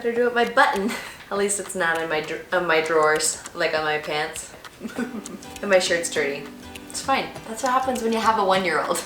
Better do it by button. At least it's not in my drawers, like on my pants. And my shirt's dirty. It's fine. That's what happens when you have a 1-year-old.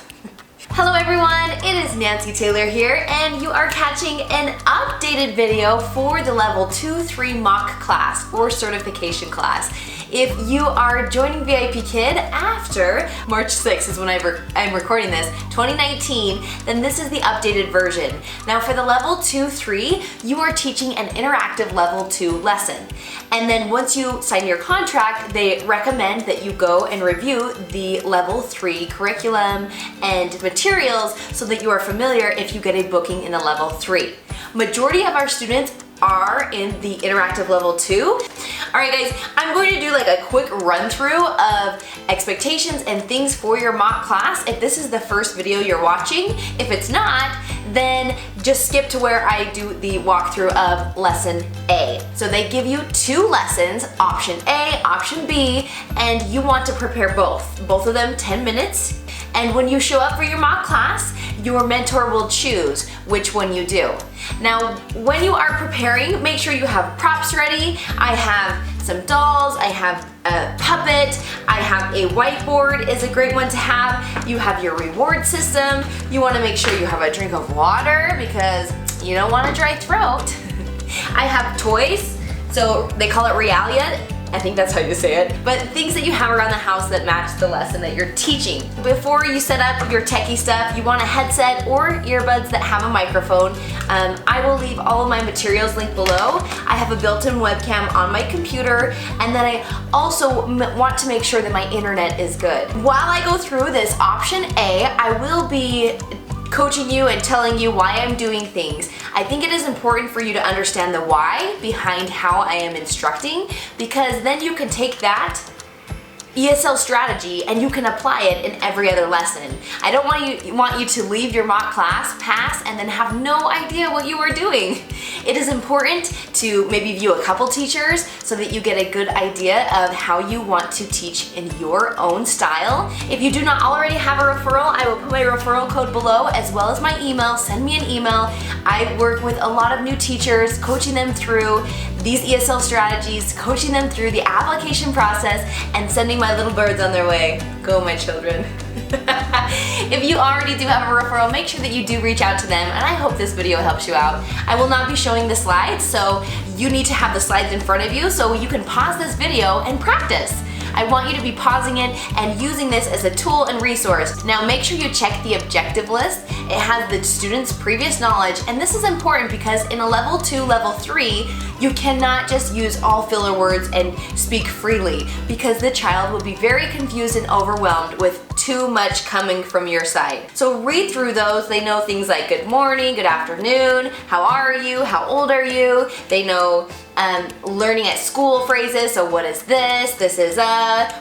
Hello everyone, it is Nancy Taylor here, and you are catching an updated video for the level 2-3 mock class or certification class. If you are joining VIPKid after March 6th is when I'm recording this, 2019, then this is the updated version. Now for the level 2-3, you are teaching an interactive level 2 lesson. And then once you sign your contract, they recommend that you go and review the level 3 curriculum and materials so that you are familiar if you get a booking in a level 3. Majority of our students are in the interactive level 2. Alright guys, I'm going to do like a quick run through of expectations and things for your mock class if this is the first video you're watching. If it's not, then just skip to where I do the walkthrough of lesson A. So they give you 2 lessons, option A, option B, and you want to prepare both. Both of them 10 minutes. And when you show up for your mock class, your mentor will choose which one you do. Now, when you are preparing, make sure you have props ready. I have some dolls, I have a puppet, I have a whiteboard is a great one to have. You have your reward system. You want to make sure you have a drink of water because you don't want a dry throat. I have toys, so they call it realia. I think that's how you say it, but things that you have around the house that match the lesson that you're teaching. Before you set up your techie stuff, you want a headset or earbuds that have a microphone. I will leave all of my materials linked below. I have a built-in webcam on my computer, and then I also want to make sure that my internet is good. While I go through this option A, I will be coaching you and telling you why I'm doing things. I think it is important for you to understand the why behind how I am instructing, because then you can take that ESL strategy and you can apply it in every other lesson. I don't want you to leave your mock class, pass, and then have no idea what you are doing. It is important to maybe view a couple teachers so that you get a good idea of how you want to teach in your own style. If you do not already have a referral, I will put my referral code below as well as my email. Send me an email. I work with a lot of new teachers, coaching them through these ESL strategies, coaching them through the application process, and sending my little birds on their way. Go, my children. If you already do have a referral, make sure that you do reach out to them, and I hope this video helps you out. I will not be showing the slides, so you need to have the slides in front of you so you can pause this video and practice. I want you to be pausing it and using this as a tool and resource. Now make sure you check the objective list. It has the student's previous knowledge, and this is important because in a level 2, level 3, you cannot just use all filler words and speak freely because the child will be very confused and overwhelmed with too much coming from your side. So read through those. They know things like good morning, good afternoon, how are you, how old are you. They know learning at school phrases, so what is this is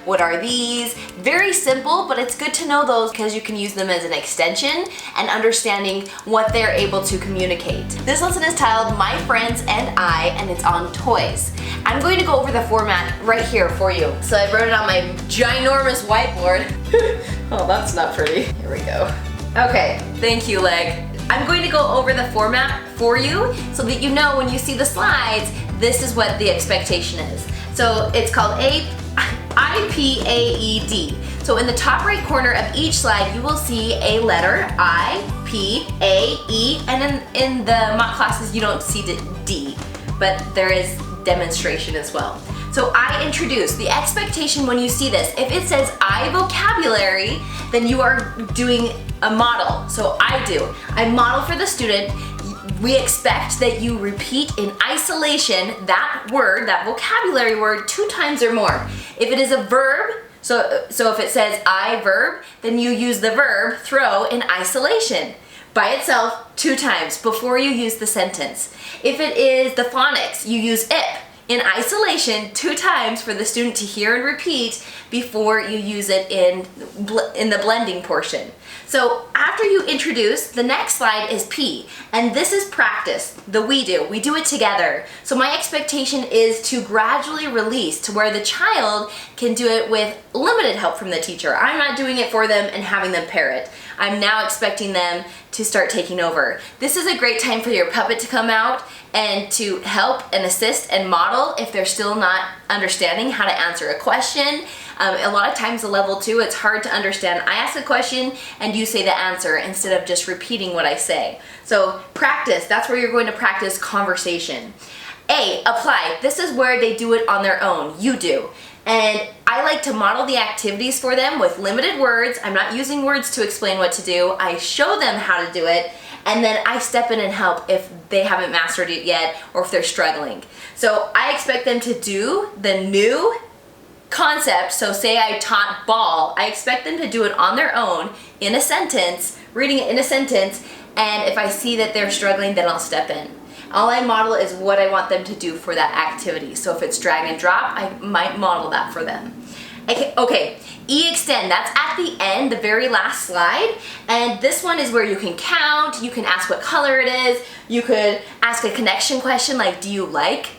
what are these. Very simple, but it's good to know those because you can use them as an extension and understanding what they're able to communicate. This lesson is titled My Friends and I, and it's on toys. I'm going to go over the format right here for you. So I wrote it on my ginormous whiteboard. Oh, that's not pretty. Here we go. Okay, thank you, Leg. I'm going to go over the format for you so that you know when you see the slides, this is what the expectation is. So it's called IPAED. So in the top right corner of each slide, you will see a letter I, P, A, E, and in the mock classes you don't see the D, but there is demonstration as well. So I introduce the expectation when you see this. If it says I vocabulary, then you are doing a model. So I model for the student. We expect that you repeat in isolation that word, that vocabulary word, 2 times or more. If it is a verb, so if it says I verb, then you use the verb throw in isolation by itself 2 times before you use the sentence. If it is the phonics, you use ip in isolation 2 times for the student to hear and repeat before you use it in the blending portion. So after you introduce, the next slide is P, and this is practice, we do it together. So my expectation is to gradually release to where the child can do it with limited help from the teacher. I'm not doing it for them and having them pair it. I'm now expecting them to start taking over. This is a great time for your puppet to come out and to help and assist and model if they're still not understanding how to answer a question. A lot of times the level 2, it's hard to understand. I ask a question and you say the answer instead of just repeating what I say. So practice, that's where you're going to practice conversation. A, apply. This is where they do it on their own. You do. And I like to model the activities for them with limited words. I'm not using words to explain what to do. I show them how to do it, and then I step in and help if they haven't mastered it yet or if they're struggling. So I expect them to do the new concept. So say I taught ball, I expect them to do it on their own in a sentence, reading it in a sentence, and if I see that they're struggling, then I'll step in. All I model is what I want them to do for that activity. So if it's drag and drop, I might model that for them. Okay, E extend, that's at the end, the very last slide. And this one is where you can count, you can ask what color it is, you could ask a connection question like, do you like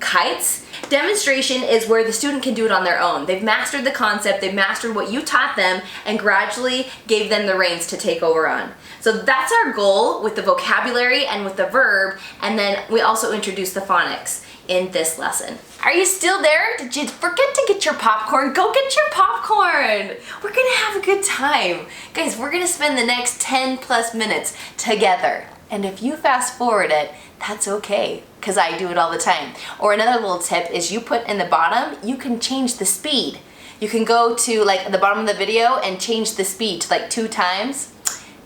kites? Demonstration is where the student can do it on their own. They've mastered the concept, they've mastered what you taught them, and gradually gave them the reins to take over on. So that's our goal with the vocabulary and with the verb, and then we also introduce the phonics in this lesson. Are you still there? Did you forget to get your popcorn? Go get your popcorn! We're gonna have a good time. Guys, we're gonna spend the next 10 plus minutes together. And if you fast forward it, that's okay, because I do it all the time. Or another little tip is you put in the bottom, you can change the speed. You can go to like the bottom of the video and change the speed to like 2 times.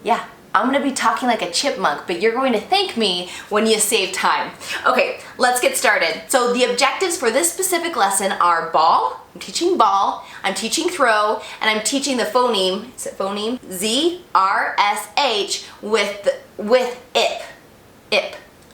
Yeah, I'm gonna be talking like a chipmunk, but you're going to thank me when you save time. Okay, let's get started. So the objectives for this specific lesson are ball, I'm teaching ball, I'm teaching throw, and I'm teaching the phoneme, is it phoneme? Z-R-S-H with ip,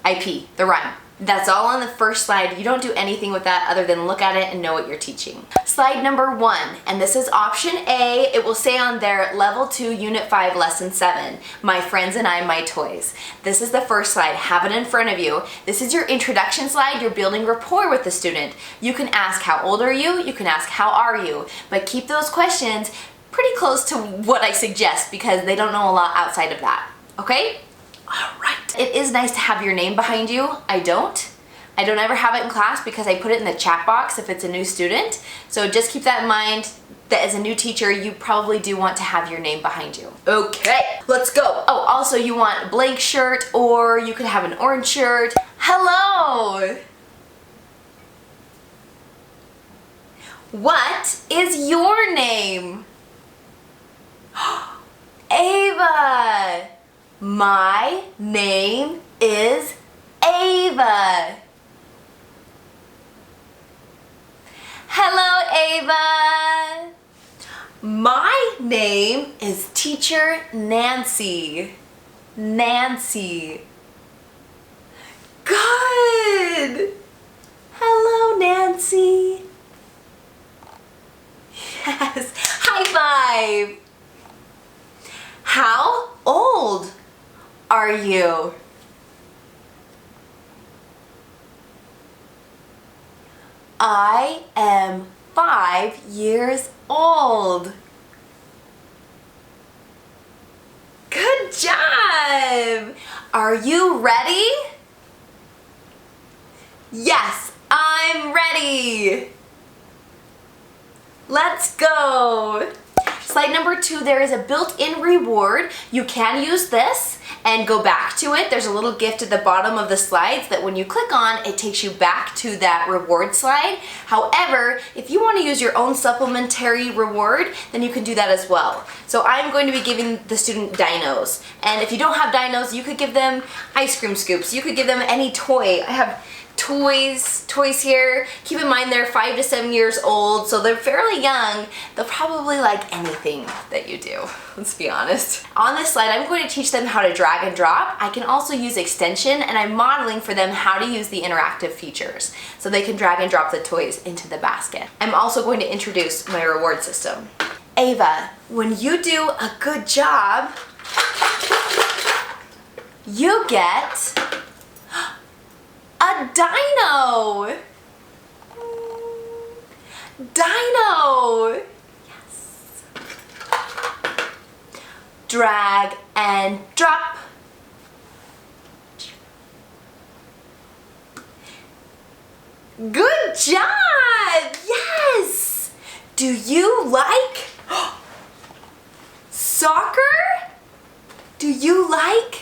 I-P, the rhyme. That's all on the first slide. You don't do anything with that other than look at it and know what you're teaching. Slide number 1, and this is option A. It will say on there, Level 2, Unit 5, Lesson 7, My Friends and I, My Toys. This is the first slide. Have it in front of you. This is your introduction slide. You're building rapport with the student. You can ask, how old are you? You can ask, how are you? But keep those questions pretty close to what I suggest because they don't know a lot outside of that. Okay? All right. It is nice to have your name behind you. I don't ever have it in class because I put it in the chat box if it's a new student. So just keep that in mind that as a new teacher, you probably do want to have your name behind you. Okay, let's go. Oh, also you want a blank shirt or you could have an orange shirt. Hello. What is your name? Ava. My name is Ava. Hello, Ava. My name is Teacher Nancy. Nancy. Good. Hello, Nancy. Yes. High five. How old are you? I am 5 years old. Good job! Are you ready? Yes, I'm ready. Let's go. Slide number 2, there is a built-in reward. You can use this and go back to it. There's a little gift at the bottom of the slides that when you click on, it takes you back to that reward slide. However, if you want to use your own supplementary reward, then you can do that as well. So I'm going to be giving the student dinos. And if you don't have dinos, you could give them ice cream scoops. You could give them any toy. I have toys here. Keep in mind they're 5 to 7 years old, so they're fairly young. They'll probably like anything that you do, let's be honest. On this slide, I'm going to teach them how to drag and drop. I can also use extension, and I'm modeling for them how to use the interactive features so they can drag and drop the toys into the basket. I'm also going to introduce my reward system. Ava, when you do a good job, you get a dino. Dino. Yes. Drag and drop. Good job! Yes! Do you like soccer? Do you like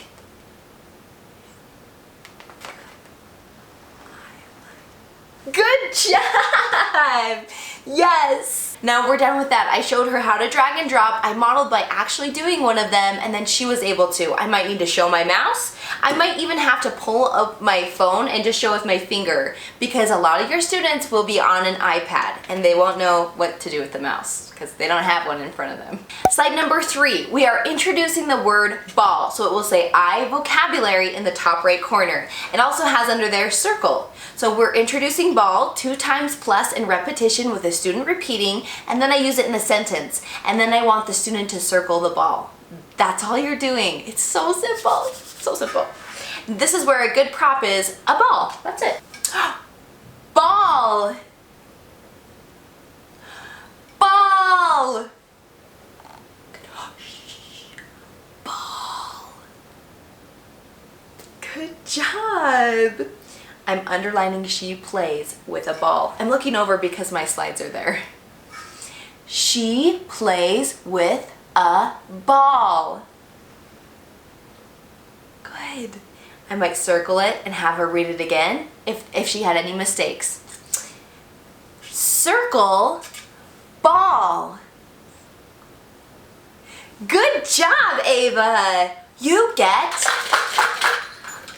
good job! Yes! Now we're done with that. I showed her how to drag and drop. I modeled by actually doing one of them, and then she was able to. I might need to show my mouse. I might even have to pull up my phone and just show with my finger, because a lot of your students will be on an iPad and they won't know what to do with the mouse because they don't have one in front of them. Slide number 3, we are introducing the word ball. So it will say I vocabulary in the top right corner. It also has under there circle. So we're introducing ball 2 times plus in repetition with the student repeating, and then I use it in a sentence, and then I want the student to circle the ball. That's all you're doing. It's so simple. So simple. This is where a good prop is a ball. That's it. Ball. Ball. Ball. Good job. I'm underlining she plays with a ball. I'm looking over because my slides are there. She plays with a ball. Good. I might circle it and have her read it again if she had any mistakes. Circle ball. Good job, Ava. You get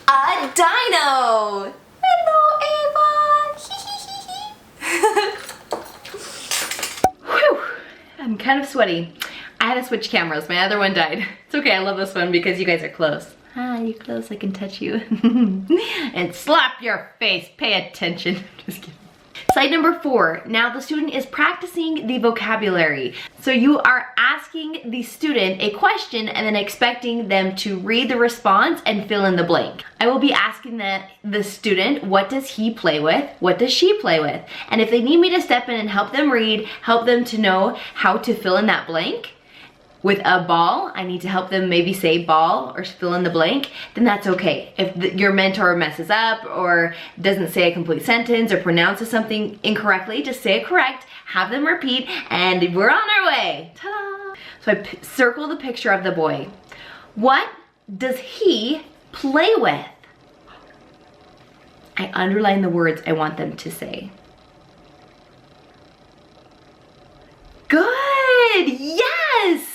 a dino. Hello, Ava. Whew. I'm kind of sweaty. I had to switch cameras. My other one died. It's okay. I love this one because you guys are close. Hi, you're close. I can touch you. And slap your face. Pay attention. Just kidding. Slide number 4. Now the student is practicing the vocabulary. So you are asking the student a question and then expecting them to read the response and fill in the blank. I will be asking the student, what does he play with? What does she play with? And if they need me to step in and help them read, help them to know how to fill in that blank, with a ball, I need to help them maybe say ball or fill in the blank, then that's okay. If your mentor messes up or doesn't say a complete sentence or pronounces something incorrectly, just say it correct, have them repeat, and we're on our way. Ta-da! So I circle the picture of the boy. What does he play with? I underline the words I want them to say. Good, yes!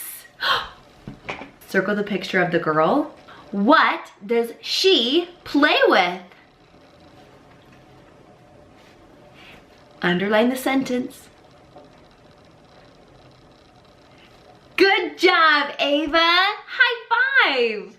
Circle the picture of the girl. What does she play with? Underline the sentence. Good job, Ava. High five.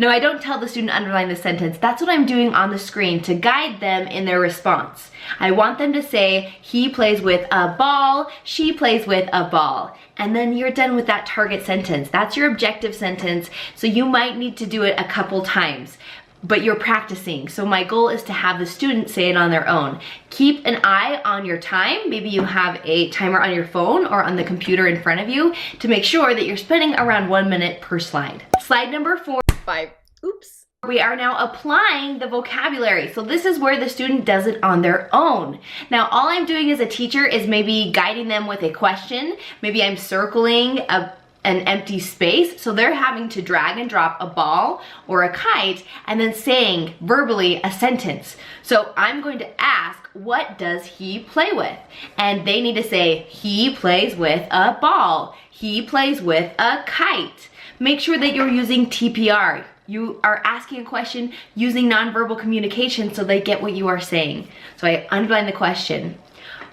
No, I don't tell the student to underline the sentence. That's what I'm doing on the screen to guide them in their response. I want them to say, he plays with a ball, she plays with a ball. And then you're done with that target sentence. That's your objective sentence. So you might need to do it a couple times, but you're practicing. So my goal is to have the student say it on their own. Keep an eye on your time. Maybe you have a timer on your phone or on the computer in front of you to make sure that you're spending around 1 minute per slide. Slide number 4. 5. Oops. We are now applying the vocabulary. So this is where the student does it on their own. Now all I'm doing as a teacher is maybe guiding them with a question. Maybe I'm circling an empty space. So they're having to drag and drop a ball or a kite and then saying verbally a sentence. So I'm going to ask, what does he play with? And they need to say, he plays with a ball. He plays with a kite. Make sure that you're using TPR. You are asking a question using nonverbal communication so they get what you are saying. So I underline the question.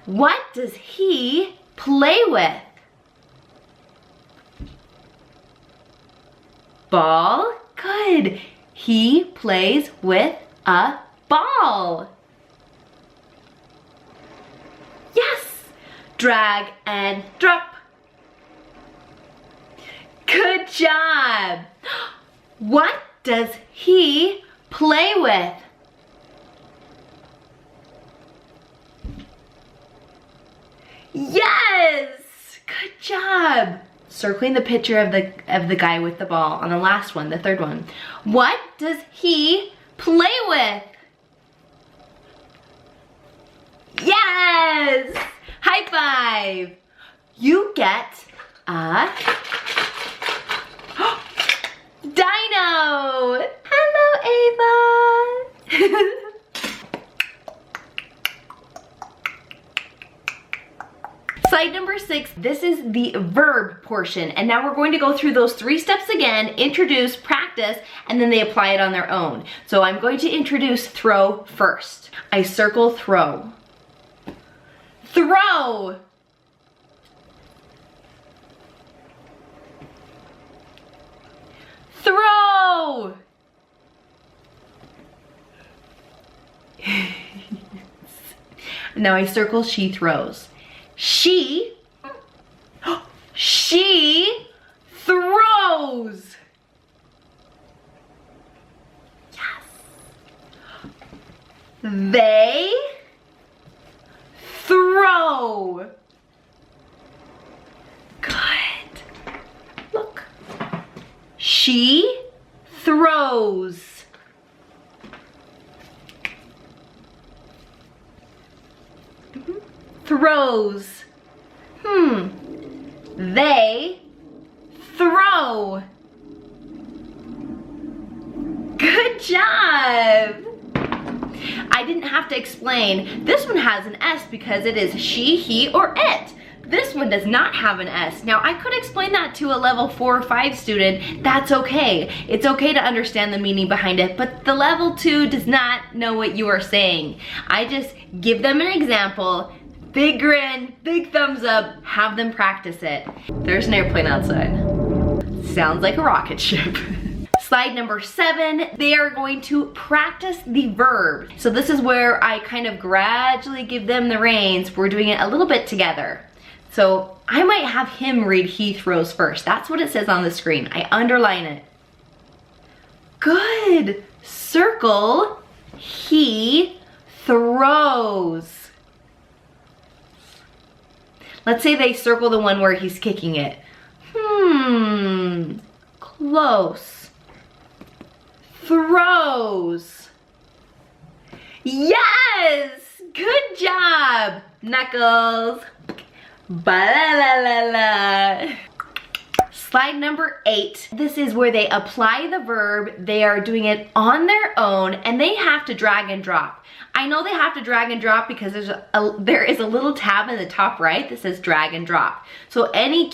What does he play with? Ball? Good. He plays with a ball. Yes. Drag and drop. Good job. What does he play with? Yes! Good job. Circling the picture of the guy with the ball on the last one, the third one. What does he play with? Yes! High five. You get a dino. Hello, Ava. Slide number 6, this is the verb portion, and now we're going to go through those 3 steps again, introduce, practice, and then they apply it on their own. So I'm going to introduce throw first. I circle throw. Throw! Throw! Now I circle she throws. She throws. Yes. They throw. Good. Look. She throws. Throws. They throw. Good job. I didn't have to explain. This one has an S because it is she, he, or it. This one does not have an S. Now I could explain that to a level 4 or 5 student. That's okay. It's okay to understand the meaning behind it, but the level 2 does not know what you are saying. I just give them an example. Big grin, big thumbs up, have them practice it. There's an airplane outside. Sounds like a rocket ship. Slide number 7, they are going to practice the verb. So this is where I kind of gradually give them the reins. We're doing it a little bit together. So I might have him read he throws first. That's what it says on the screen. I underline it. Good. Circle, he throws. Let's say they circle the one where he's kicking it. Close. Throws. Yes! Good job! Knuckles. Ba-la-la-la-la. Slide number 8. This is where they apply the verb. They are doing it on their own and they have to drag and drop. I know they have to drag and drop because there is a little tab in the top right that says drag and drop. So any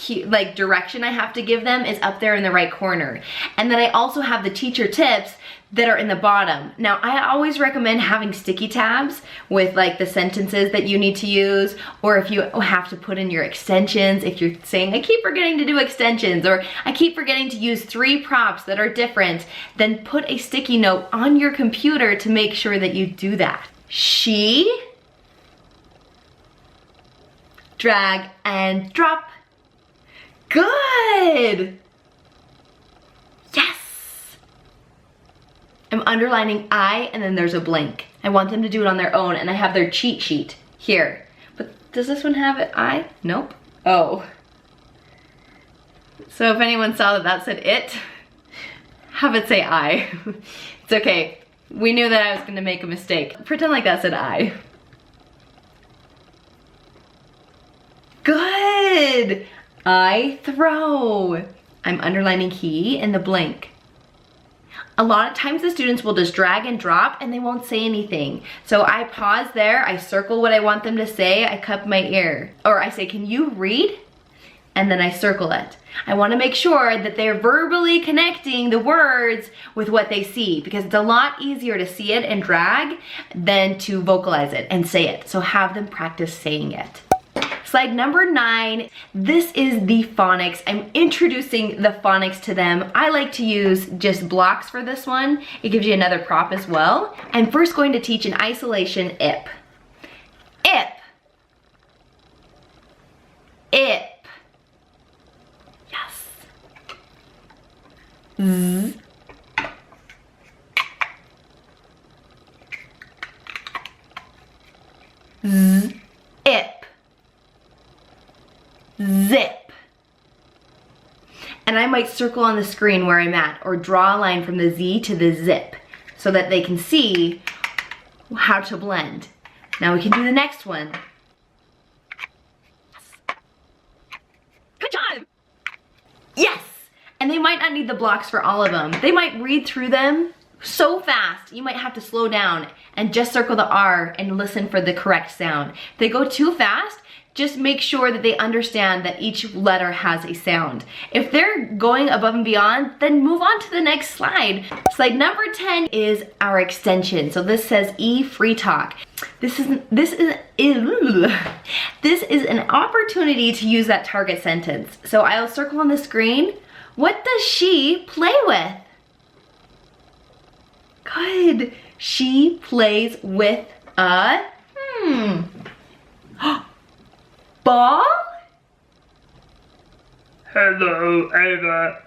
direction I have to give them is up there in the right corner. And then I also have the teacher tips that are in the bottom. Now I always recommend having sticky tabs with like the sentences that you need to use, or if you have to put in your extensions, if you're saying I keep forgetting to do extensions, or I keep forgetting to use 3 props that are different, then put a sticky note on your computer to make sure that you do that. She, drag and drop. Good. Yes. I'm underlining I and then there's a blank. I want them to do it on their own and I have their cheat sheet here. But does this one have it I? Nope. Oh. So if anyone saw that said it, have it say I. It's okay. We knew that I was gonna make a mistake. Pretend like that said I. Good. I throw. I'm underlining he and the blank. A lot of times the students will just drag and drop and they won't say anything. So I pause there, I circle what I want them to say, I cup my ear. Or I say, can you read? And then I circle it. I want to make sure that they're verbally connecting the words with what they see, because it's a lot easier to see it and drag than to vocalize it and say it. So have them practice saying it. Slide number 9, this is the phonics. I'm introducing the phonics to them. I like to use just blocks for this one. It gives you another prop as well. I'm first going to teach in isolation ip. Ip. Ip. Yes. zip, zip. And I might circle on the screen where I'm at or draw a line from the Z to the zip so that they can see how to blend. Now we can do the next one. Good job! Yes! And they might not need the blocks for all of them. They might read through them so fast, you might have to slow down and just circle the R and listen for the correct sound. If they go too fast, just make sure that they understand that each letter has a sound. If they're going above and beyond, then move on to the next slide. Slide number 10 is our extension. So this says E free talk. This is an opportunity to use that target sentence. So I'll circle on the screen. What does she play with? Good. She plays with a ball? Hello, Ava.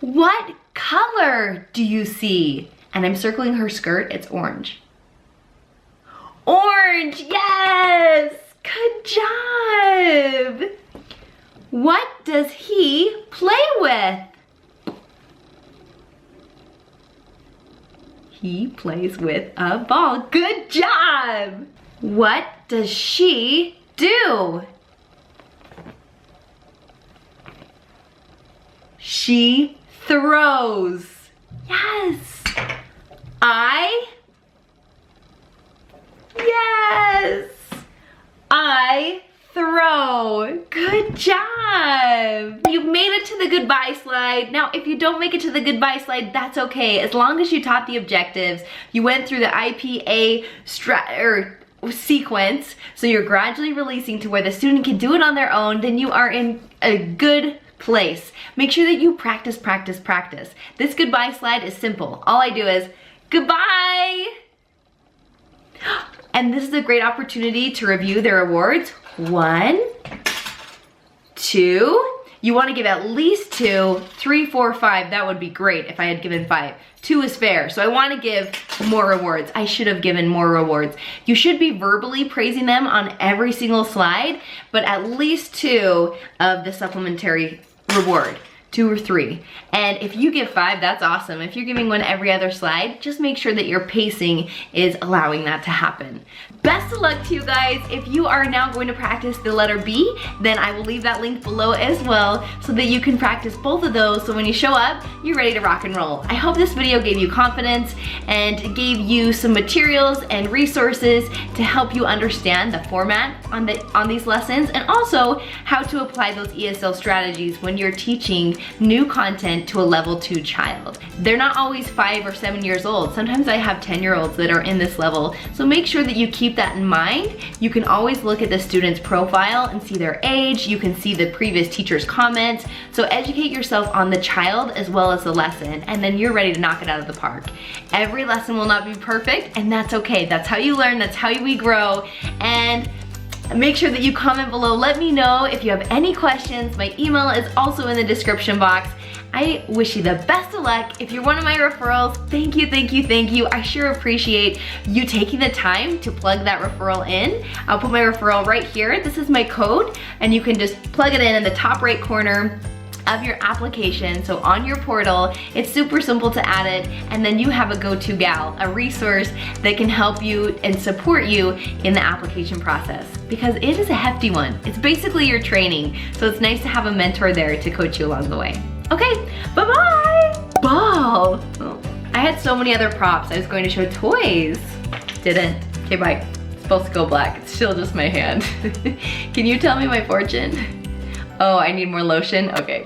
What color do you see? And I'm circling her skirt. It's orange. Orange, yes! Good job! What does he play with? He plays with a ball. Good job! What does she do? She throws. Yes! Yes! I throw. Good job! You made it to the goodbye slide. Now, if you don't make it to the goodbye slide, that's okay. As long as you taught the objectives, you went through the IPA sequence, so you're gradually releasing to where the student can do it on their own, then you are in a good place. Make sure that you practice, practice, practice. This goodbye slide is simple. All I do is, goodbye! And this is a great opportunity to review their awards. 1, 2, you want to give at least 2, 3, 4, 5, that would be great if I had given 5. 2 is fair, so I want to give more rewards. I should have given more rewards. You should be verbally praising them on every single slide, but at least 2 of the supplementary reward. 2 or 3. And if you give 5, that's awesome. If you're giving one every other slide, just make sure that your pacing is allowing that to happen. Best of luck to you guys. If you are now going to practice the letter B, then I will leave that link below as well so that you can practice both of those so when you show up, you're ready to rock and roll. I hope this video gave you confidence and gave you some materials and resources to help you understand the format on these lessons and also how to apply those ESL strategies when you're teaching new content to a level 2 child. They're not always 5 or 7 years old. Sometimes I have 10-year-olds that are in this level. So make sure that you keep that in mind. You can always look at the student's profile and see their age. You can see the previous teacher's comments. So educate yourself on the child as well as the lesson, and then you're ready to knock it out of the park. Every lesson will not be perfect, and that's okay. That's how you learn, that's how we grow. And make sure that you comment below. Let me know if you have any questions. My email is also in the description box. I wish you the best of luck. If you're one of my referrals, thank you, thank you, thank you. I sure appreciate you taking the time to plug that referral in. I'll put my referral right here. This is my code, and you can just plug it in the top right corner of your application. So on your portal, it's super simple to add it, and then you have a go-to gal, a resource that can help you and support you in the application process, because it is a hefty one. It's basically your training, so it's nice to have a mentor there to coach you along the way. Okay, bye-bye! Ball! Oh, I had so many other props. I was going to show toys. Didn't. Okay, bye. It's supposed to go black. It's still just my hand. Can you tell me my fortune? Oh, I need more lotion? Okay.